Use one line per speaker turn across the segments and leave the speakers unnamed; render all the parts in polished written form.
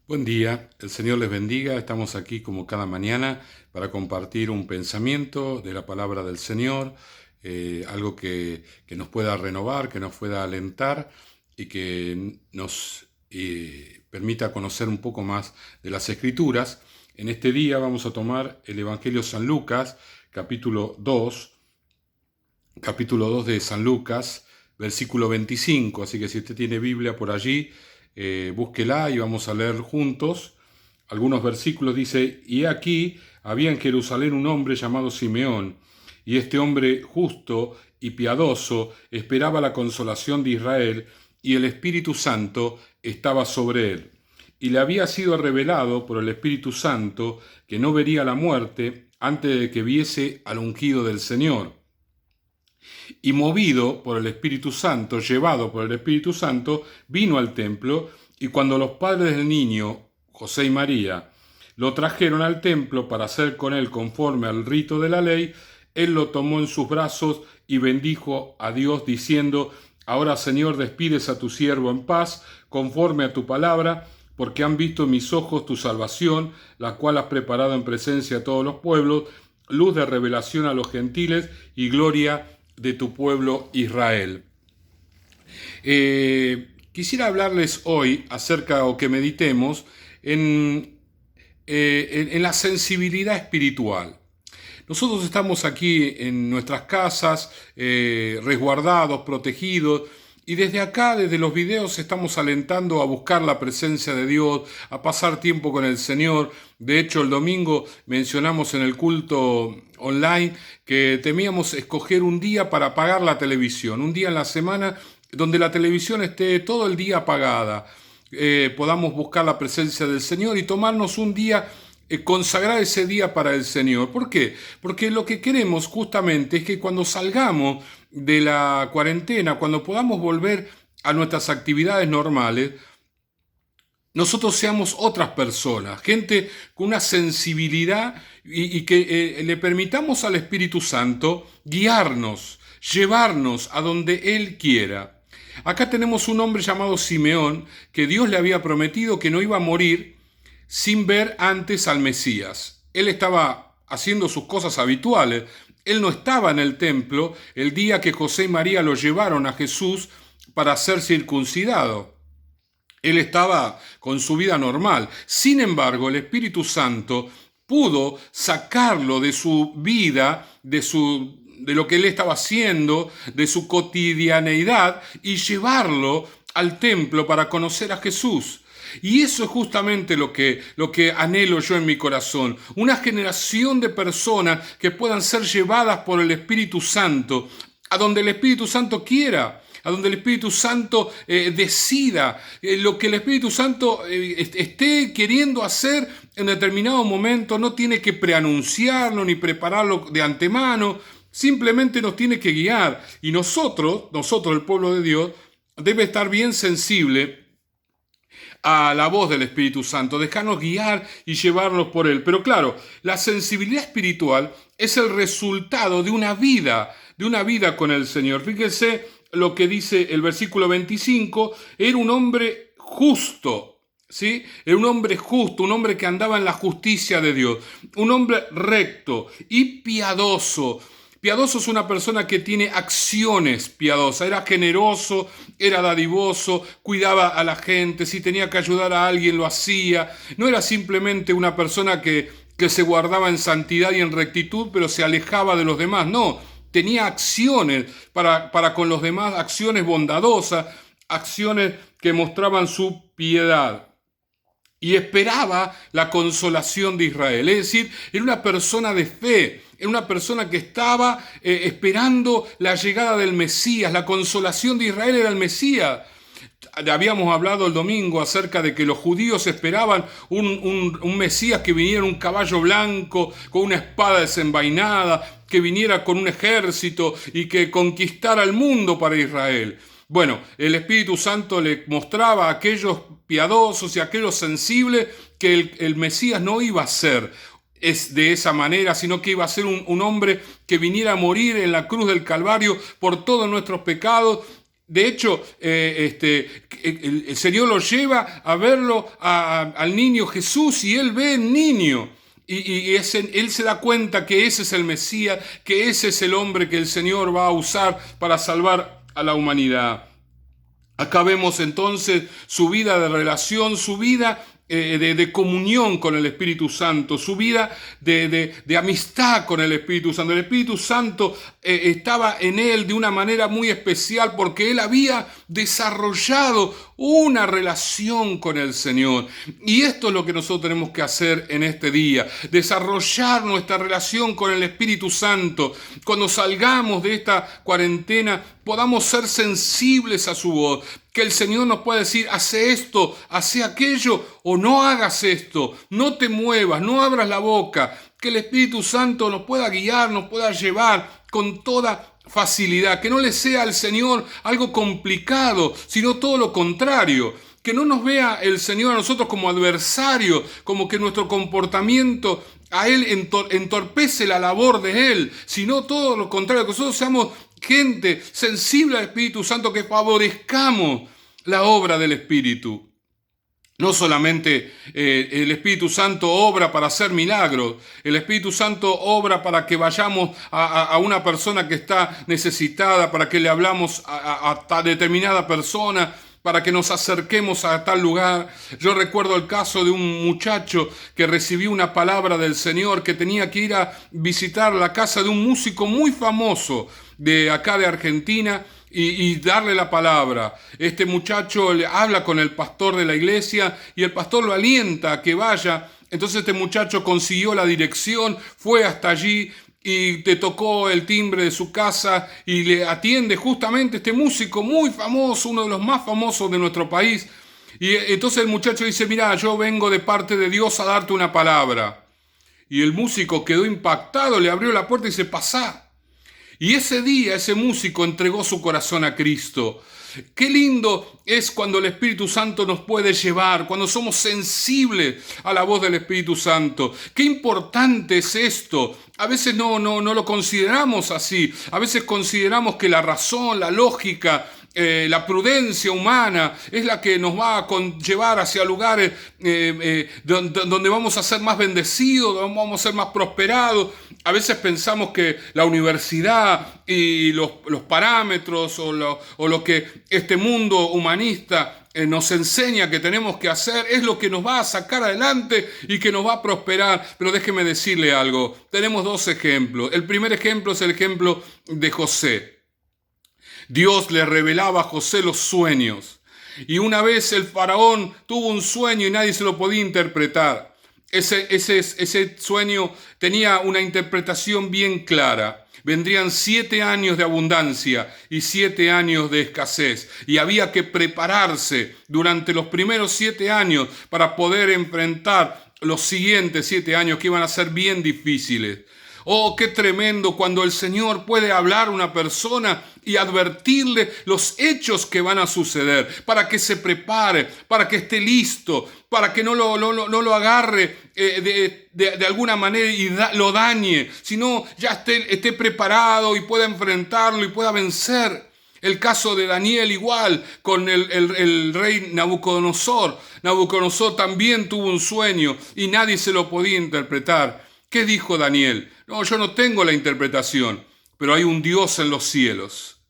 Buen día, el Señor les bendiga. Estamos aquí como cada mañana para compartir un pensamiento de la palabra del Señor, algo que nos pueda renovar, que nos pueda alentar y que nos permita conocer un poco más de las Escrituras. En este día vamos a tomar el Evangelio de San Lucas, capítulo 2 de San Lucas, versículo 25. Así que si usted tiene Biblia por allí, búsquela y vamos a leer juntos algunos versículos. Dice: y aquí había en Jerusalén un hombre llamado Simeón, y este hombre justo y piadoso esperaba la consolación de Israel, y el Espíritu Santo estaba sobre él. Y le había sido revelado por el Espíritu Santo que no vería la muerte antes de que viese al ungido del Señor. Y movido por el Espíritu Santo, llevado por el Espíritu Santo, vino al templo, y cuando los padres del niño, José y María, lo trajeron al templo para hacer con él conforme al rito de la ley, él lo tomó en sus brazos y bendijo a Dios diciendo: ahora, Señor, despides a tu siervo en paz, conforme a tu palabra, porque han visto mis ojos tu salvación, la cual has preparado en presencia de todos los pueblos, luz de revelación a los gentiles y gloria de tu pueblo Israel. Quisiera hablarles hoy acerca, o que meditemos, en la sensibilidad espiritual. Nosotros estamos aquí en nuestras casas, resguardados, protegidos, y desde acá, desde los videos, estamos alentando a buscar la presencia de Dios, a pasar tiempo con el Señor. De hecho, el domingo mencionamos en el culto online que temíamos escoger un día para apagar la televisión, un día en la semana donde la televisión esté todo el día apagada. Podamos buscar la presencia del Señor y tomarnos un día, consagrar ese día para el Señor. ¿Por qué? Porque lo que queremos justamente es que cuando salgamos de la cuarentena, cuando podamos volver a nuestras actividades normales, nosotros seamos otras personas, gente con una sensibilidad y que le permitamos al Espíritu Santo guiarnos, llevarnos a donde Él quiera. Acá tenemos un hombre llamado Simeón, que Dios le había prometido que no iba a morir sin ver antes al Mesías. Él estaba haciendo sus cosas habituales. Él no estaba en el templo el día que José y María lo llevaron a Jesús para ser circuncidado. Él estaba con su vida normal. Sin embargo, el Espíritu Santo pudo sacarlo de su vida, de lo que él estaba haciendo, de su cotidianeidad, y llevarlo al templo para conocer a Jesús. Y eso es justamente lo que anhelo yo en mi corazón. Una generación de personas que puedan ser llevadas por el Espíritu Santo, a donde el Espíritu Santo quiera, a donde el Espíritu Santo decida, lo que el Espíritu Santo esté queriendo hacer en determinado momento. No tiene que preanunciarlo ni prepararlo de antemano, simplemente nos tiene que guiar. Y nosotros, el pueblo de Dios, debe estar bien sensible a la voz del Espíritu Santo, dejarnos guiar y llevarnos por Él. Pero claro, la sensibilidad espiritual es el resultado de una vida con el Señor. Fíjense lo que dice el versículo 25: era un hombre justo, ¿sí? Era un hombre justo, un hombre que andaba en la justicia de Dios, un hombre recto y piadoso. Piadoso es una persona que tiene acciones piadosas. Era generoso, era dadivoso, cuidaba a la gente. Si tenía que ayudar a alguien, lo hacía. No era simplemente una persona que se guardaba en santidad y en rectitud, pero se alejaba de los demás. No, tenía acciones para con los demás, acciones bondadosas, acciones que mostraban su piedad. Y esperaba la consolación de Israel. Es decir, era una persona de fe, era una persona que estaba esperando la llegada del Mesías. La consolación de Israel era el Mesías. Habíamos hablado el domingo acerca de que los judíos esperaban un Mesías que viniera en un caballo blanco, con una espada desenvainada, que viniera con un ejército y que conquistara el mundo para Israel. Bueno, el Espíritu Santo le mostraba a aquellos piadosos y a aquellos sensibles que el Mesías no iba a ser de esa manera, sino que iba a ser un hombre que viniera a morir en la cruz del Calvario por todos nuestros pecados De hecho, el Señor lo lleva a verlo al niño Jesús y él ve el niño. Él se da cuenta que ese es el Mesías, que ese es el hombre que el Señor va a usar para salvar a la humanidad. Acá vemos entonces su vida de relación, su vida de comunión con el Espíritu Santo, su vida de amistad con el Espíritu Santo. El Espíritu Santo estaba en él de una manera muy especial porque él había desarrollado una relación con el Señor. Y esto es lo que nosotros tenemos que hacer en este día, desarrollar nuestra relación con el Espíritu Santo. Cuando salgamos de esta cuarentena, podamos ser sensibles a su voz, que el Señor nos pueda decir, hace esto, hace aquello, o no hagas esto, no te muevas, no abras la boca, que el Espíritu Santo nos pueda guiar, nos pueda llevar con toda facilidad, que no le sea al Señor algo complicado, sino todo lo contrario. Que no nos vea el Señor a nosotros como adversario, como que nuestro comportamiento a Él entorpece la labor de Él, sino todo lo contrario, que nosotros seamos gente sensible al Espíritu Santo, que favorezcamos la obra del Espíritu. No solamente el Espíritu Santo obra para hacer milagros, el Espíritu Santo obra para que vayamos a una persona que está necesitada, para que le hablamos a determinada persona, para que nos acerquemos a tal lugar. Yo recuerdo el caso de un muchacho que recibió una palabra del Señor, que tenía que ir a visitar la casa de un músico muy famoso de acá de Argentina, y darle la palabra. Este muchacho le habla con el pastor de la iglesia y el pastor lo alienta a que vaya. Entonces este muchacho consiguió la dirección, fue hasta allí y te tocó el timbre de su casa y le atiende justamente este músico muy famoso, uno de los más famosos de nuestro país. Y entonces el muchacho dice, mira, yo vengo de parte de Dios a darte una palabra. Y el músico quedó impactado, le abrió la puerta y dice, pasá. Y ese día ese músico entregó su corazón a Cristo. Qué lindo es cuando el Espíritu Santo nos puede llevar, cuando somos sensibles a la voz del Espíritu Santo. Qué importante es esto. A veces no lo consideramos así. A veces consideramos que la razón, la lógica, la prudencia humana es la que nos va a llevar hacia lugares donde vamos a ser más bendecidos, donde vamos a ser más prosperados. A veces pensamos que la universidad y los parámetros o lo que este mundo humanista nos enseña que tenemos que hacer es lo que nos va a sacar adelante y que nos va a prosperar. Pero déjeme decirle algo, tenemos dos ejemplos. El primer ejemplo es el ejemplo de José. Dios le revelaba a José los sueños. Y una vez el faraón tuvo un sueño y nadie se lo podía interpretar. Ese sueño tenía una interpretación bien clara. Vendrían 7 años de abundancia y 7 años de escasez. Y había que prepararse durante los primeros 7 años para poder enfrentar los siguientes 7 años que iban a ser bien difíciles. Oh, qué tremendo cuando el Señor puede hablar a una persona y advertirle los hechos que van a suceder, para que se prepare, para que esté listo, para que no lo agarre de alguna manera y lo dañe, sino ya esté preparado y pueda enfrentarlo y pueda vencer. El caso de Daniel igual con el rey Nabucodonosor. Nabucodonosor también tuvo un sueño y nadie se lo podía interpretar. ¿Qué dijo Daniel? No, yo no tengo la interpretación, pero hay un Dios en los cielos.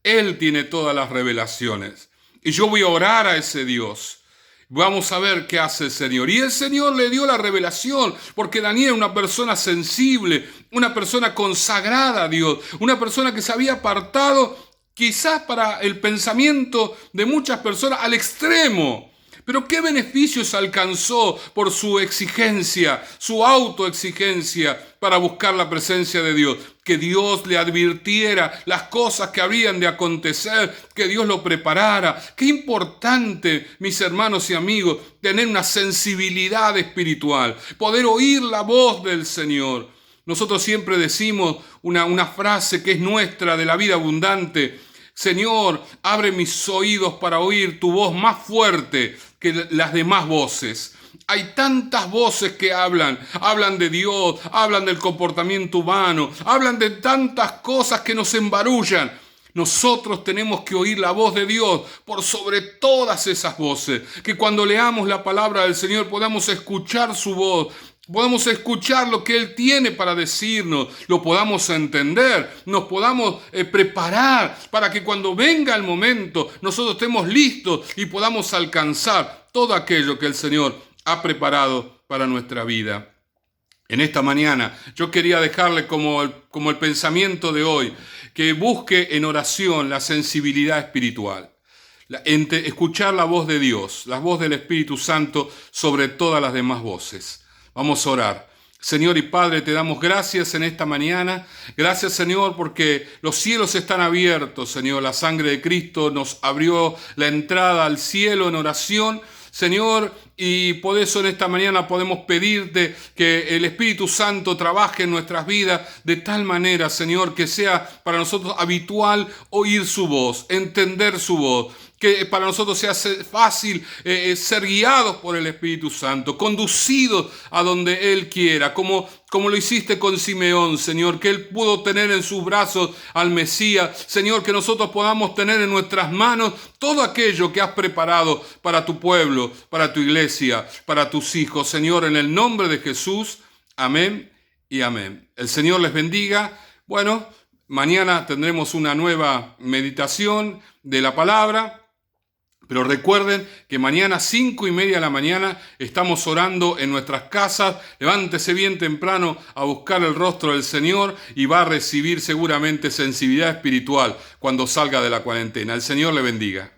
Él tiene todas las revelaciones. Y yo voy a orar a ese Dios. Vamos a ver qué hace el Señor. Y el Señor le dio la revelación, porque Daniel era una persona sensible, una persona consagrada a Dios, una persona que se había apartado quizás para el pensamiento de muchas personas al extremo. Pero ¿qué beneficios alcanzó por su exigencia, su autoexigencia para buscar la presencia de Dios? Que Dios le advirtiera las cosas que habrían de acontecer, que Dios lo preparara. Qué importante, mis hermanos y amigos, tener una sensibilidad espiritual, poder oír la voz del Señor. Nosotros siempre decimos una frase que es nuestra de la vida abundante. Señor, abre mis oídos para oír tu voz más fuerte que las demás voces. Hay tantas voces que hablan de Dios, hablan del comportamiento humano, hablan de tantas cosas que nos embarullan. Nosotros tenemos que oír la voz de Dios por sobre todas esas voces. Que cuando leamos la palabra del Señor podamos escuchar su voz. Podamos escuchar lo que Él tiene para decirnos, lo podamos entender, nos podamos preparar para que cuando venga el momento nosotros estemos listos y podamos alcanzar todo aquello que el Señor ha preparado para nuestra vida. En esta mañana yo quería dejarle como el pensamiento de hoy, que busque en oración la sensibilidad espiritual. Escuchar la voz de Dios, la voz del Espíritu Santo sobre todas las demás voces. Vamos a orar. Señor y Padre, te damos gracias en esta mañana. Gracias, Señor, porque los cielos están abiertos, Señor. La sangre de Cristo nos abrió la entrada al cielo en oración, Señor, y por eso en esta mañana podemos pedirte que el Espíritu Santo trabaje en nuestras vidas de tal manera, Señor, que sea para nosotros habitual oír su voz, entender su voz, que para nosotros sea fácil ser guiados por el Espíritu Santo, conducidos a donde Él quiera, como lo hiciste con Simeón, Señor, que Él pudo tener en sus brazos al Mesías. Señor, que nosotros podamos tener en nuestras manos todo aquello que has preparado para tu pueblo, para tu iglesia, para tus hijos. Señor, en el nombre de Jesús, amén y amén. El Señor les bendiga. Bueno, mañana tendremos una nueva meditación de la palabra. Pero recuerden que mañana 5:30 de la mañana estamos orando en nuestras casas. Levántese bien temprano a buscar el rostro del Señor y va a recibir seguramente sensibilidad espiritual cuando salga de la cuarentena. El Señor le bendiga.